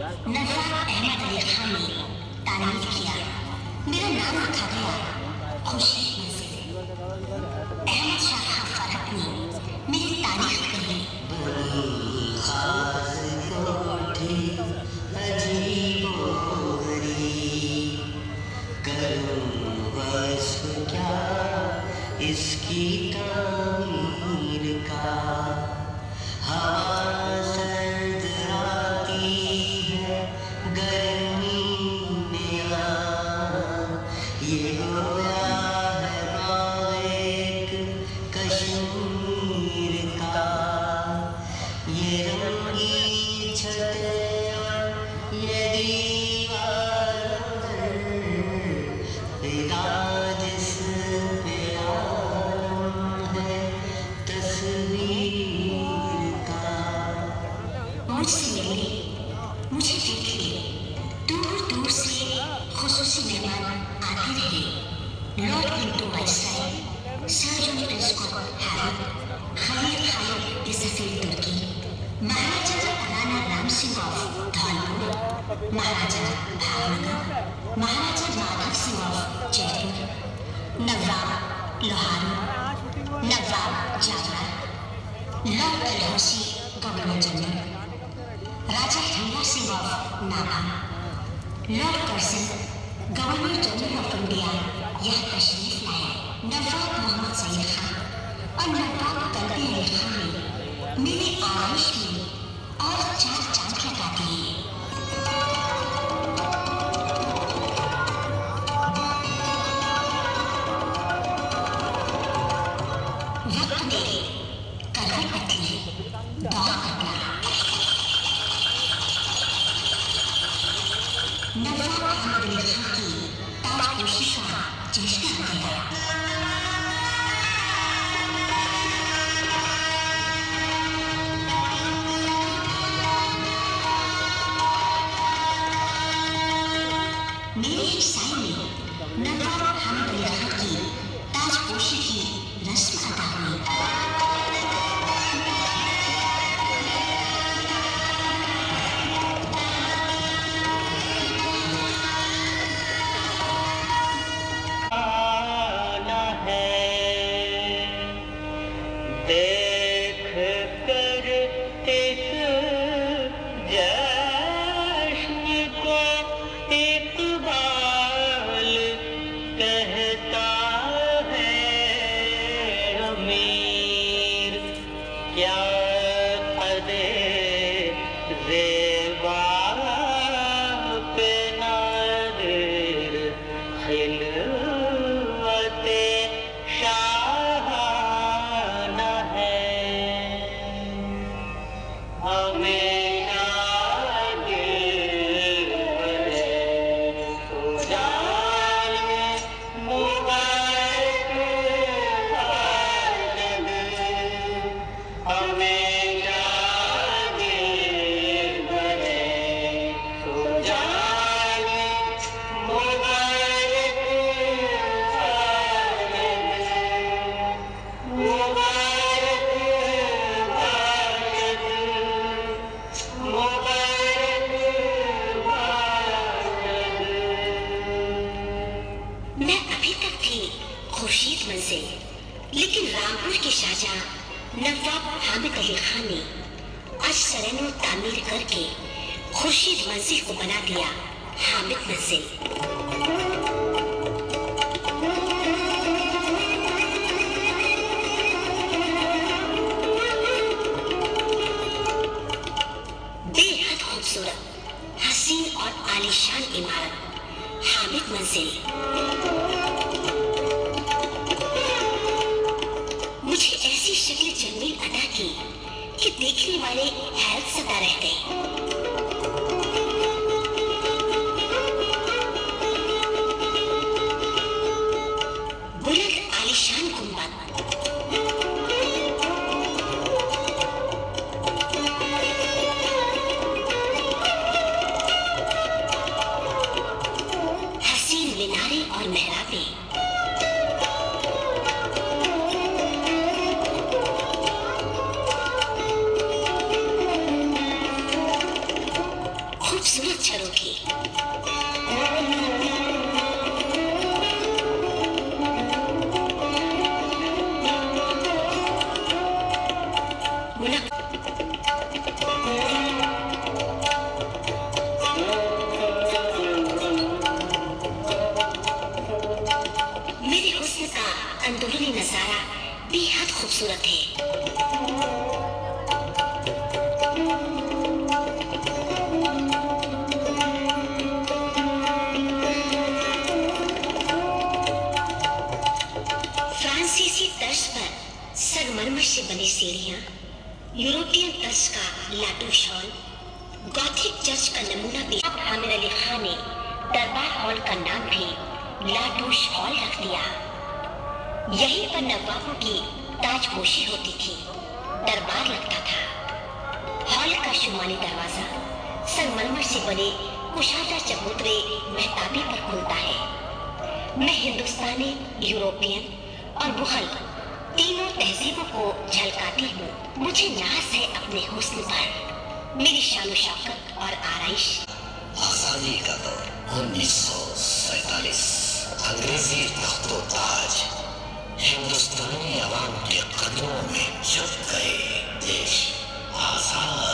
नजर अहमद अली खान ने तारीफ किया। मेरा नाम रखा गया खुशी मंजिल। अहमद शाह फरहत ने मेरी तारीफ करी। इसकी तामीर का हवा सर्द आती है गर्मी में ये गोया है बाग कश्मीर का। ये रंगी छतें और ये दीवार फिदा जिस पे मुझसे मिले, मुझे देखे, दूर दूर से खुसूसी मेहमान आते रहे। Lord Pinto viceroy, sir John Prinscott Harris, Khalil Khalid सफीर तुर्की, Maharaja Rana Ram Singh of Dholpur, Maharaja Bhavnagar, Maharaja Madhav Singh of Jaipur, Nawab Loharu, Nawab Jafar, Lord Dalhousie governor general, Raja Hira Singh of Naga, Lord Curzon governor general of India यह तशरीफ लाए। नवाब मोहम्मद सईद खान और नवाब तलबी अली खान ने मेरे आरइश में और 4 चांद लगा दिए। वक्त मेरे करवट बदली, दौर बदला। नवाब अहमद अली खान की ताजपोशी का जश्न आ गया। मेरे ही साए में नवाब अहमद अली खान की ताजपोशी की रस्म अदा हुई। लेकिन रामपुर के शाहजहां नवाब हामिद अली खान ने आज सरनो तामीर करके खुर्शीद मंजिल को बना दिया हामिद मंजिल। बेहद खूबसूरत, हसीन और आलीशान इमारत हामिद मंजिल। मुझे ऐसी शक्ल जमील अदा की कि देखने वाले हैरत सता रह गए। बुलंद आलीशान गुंबद, हसीन मीनारे और मेहराबें, खूबसूरत छड़ों की। मेरे हुस्न का अंदरूनी नजारा बेहद खूबसूरत है। फ्रांसीसी तर्ज पर संगमरमर से बनी सीढ़ियां, यूरोपियन तर्ज का लाटूश हॉल, गॉथिक चर्च का नमूना भी। आमिर अली खान ने दरबार हॉल का नाम भी लाटूश हॉल रख दिया। यहीं पर नवाबों की ताजपोशी होती थी, दरबार लगता था। हॉल का शुमानी दरवाजा संगमरमर से बने कुशादार चबूतरे महताबी पर खुलता है। मैं हिंदुस्तानी, यूरोपियन और मुगल तीनों तहजीबों को झलकाती हूँ। मुझे नाज है अपने हुस्न पर, मेरी शान शौकत और आराइश। आजादी का दौर 1947, अंग्रेजी तख्तो ताज हिंदुस्तानी अवाम के कदमों में झुक गए। देश आजाद